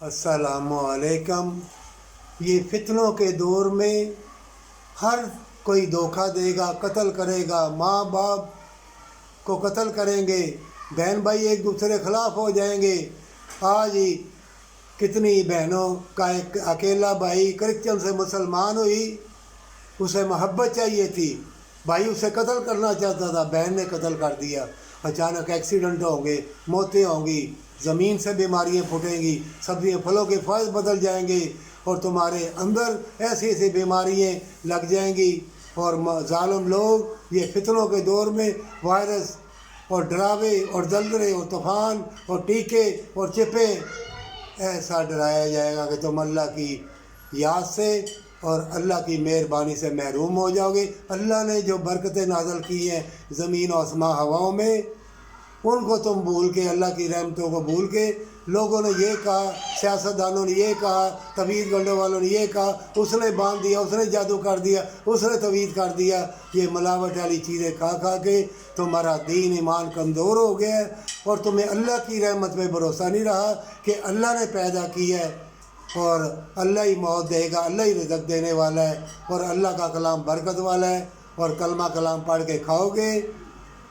अस्सलामुअलैकुम। ये फितनों के दौर में हर कोई धोखा देगा, कत्ल करेगा, माँ बाप को कत्ल करेंगे, बहन भाई एक दूसरे खिलाफ हो जाएंगे। आज ही कितनी बहनों का एक अकेला भाई क्रिश्चियन से मुसलमान हुई, उसे मोहब्बत चाहिए थी, भाई उसे कत्ल करना चाहता था, बहन ने कत्ल कर दिया। अचानक एक्सीडेंट होंगे, मौतें होंगी, ज़मीन से बीमारियाँ फूटेंगी, सब्जियों फलों के फैज़ बदल जाएंगे और तुम्हारे अंदर ऐसी ऐसी बीमारियाँ लग जाएंगी। और ज़ालिम लोग ये फितनों के दौर में वायरस और डरावे और दलदले और तूफ़ान और टीके और चिपे ऐसा डराया जाएगा कि तुम अल्लाह की याद से और अल्लाह की मेहरबानी से महरूम हो जाओगे। अल्लाह ने जो बरकतें नाज़िल की हैं ज़मीन और आसमां हवाओं में, उनको तुम भूल के, अल्लाह की रहमतों को भूल के, लोगों ने ये कहा, सियासतदानों ने ये कहा, तवीज़ गढ़ने वालों ने ये कहा, उसने बांध दिया, उसने जादू कर दिया, उसने तवीज़ कर दिया। ये मिलावट वाली चीज़ें खा खा के तुम्हारा दीन ईमान कमज़ोर हो गया है और तुम्हें अल्लाह की रहमत में भरोसा नहीं रहा कि अल्लाह ने पैदा किया है और अल्लाह ही मौत देगा, अल्लाह ही रिज़्क़ देने वाला है और अल्लाह का कलाम बरकत वाला है। और कलमा कलाम पढ़ के खाओगे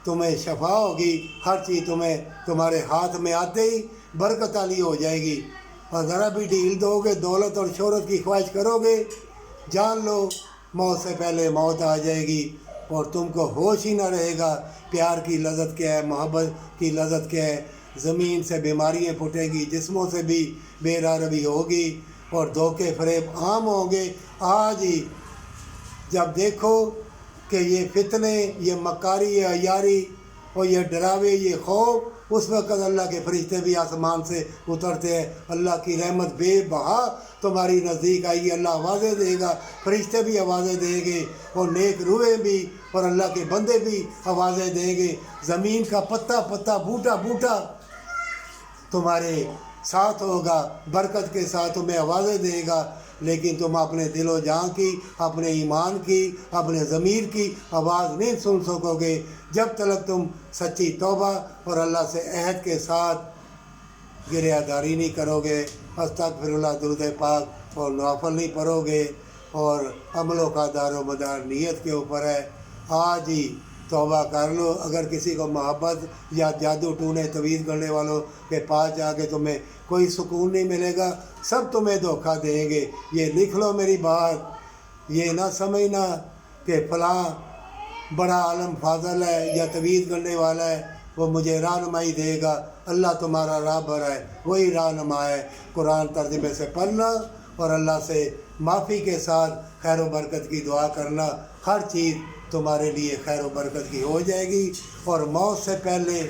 तुम्हें शफा होगी, हर चीज़ तुम्हें तुम्हारे हाथ में आते ही बरकत वाली हो जाएगी। और ज़रा भी ढील दोगे, दौलत और शोहरत की ख्वाहिश करोगे, जान लो मौत से पहले मौत आ जाएगी और तुमको होश ही ना रहेगा। प्यार की लज़्ज़त क्या है, मोहब्बत की लज़्ज़त क्या है। ज़मीन से बीमारियाँ फूटेंगी, जिस्मों से भी बेरारबी होगी और धोखे फरेब आम होंगे। आज ही जब देखो कि ये फितने, ये मकारी, ये अयारी और ये डरावे, ये खौफ, उस वक़्त अल्लाह के फरिश्ते भी आसमान से उतरते हैं। अल्लाह की रहमत बेबहा तुम्हारी नज़दीक आई, अल्लाह आवाज़ें देगा, फरिश्ते भी आवाज़ें देंगे और नेक रूहें भी और अल्लाह के बंदे भी आवाज़ें देंगे। ज़मीन का पत्ता पत्ता, बूटा बूटा तुम्हारे साथ होगा, बरकत के साथ तुम्हें आवाज़ें देगा। लेकिन तुम अपने दिलो जान की, अपने ईमान की, अपने ज़मीर की आवाज़ नहीं सुन सकोगे जब तक तुम सच्ची तौबा और अल्लाह से अहद के साथ गिरियादारी नहीं करोगे, अस्तगफिरुल्लाह, दुरूद पाक और नवाफिल नहीं पढ़ोगे और अमलों का दारो मदार नीयत के ऊपर है। आज ही तौबा कर लो। अगर किसी को मोहब्बत या जादू टूने तवीज़ करने वालों के पास जाके तुम्हें कोई सुकून नहीं मिलेगा, सब तुम्हें धोखा देंगे। ये लिख लो मेरी बात, ये ना समझना कि फ़लाँ बड़ा आलम फाजल है या तवीज़ करने वाला है, वो मुझे रहनुमाई देगा। अल्लाह तुम्हारा राह भरा है, वही रहनुमा है। कुरान तर्जुमे से पढ़ना और अल्लाह से माफ़ी के साथ खैर व बरकत की दुआ करना, हर चीज़ तुम्हारे लिए खैर व बरकत की हो जाएगी और मौत से पहले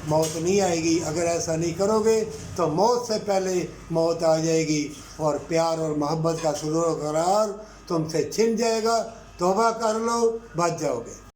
मौत नहीं आएगी। अगर ऐसा नहीं करोगे तो मौत से पहले मौत आ जाएगी और प्यार और मोहब्बत का सुरूर करार तुमसे छिन जाएगा। तौबा कर लो, बच जाओगे।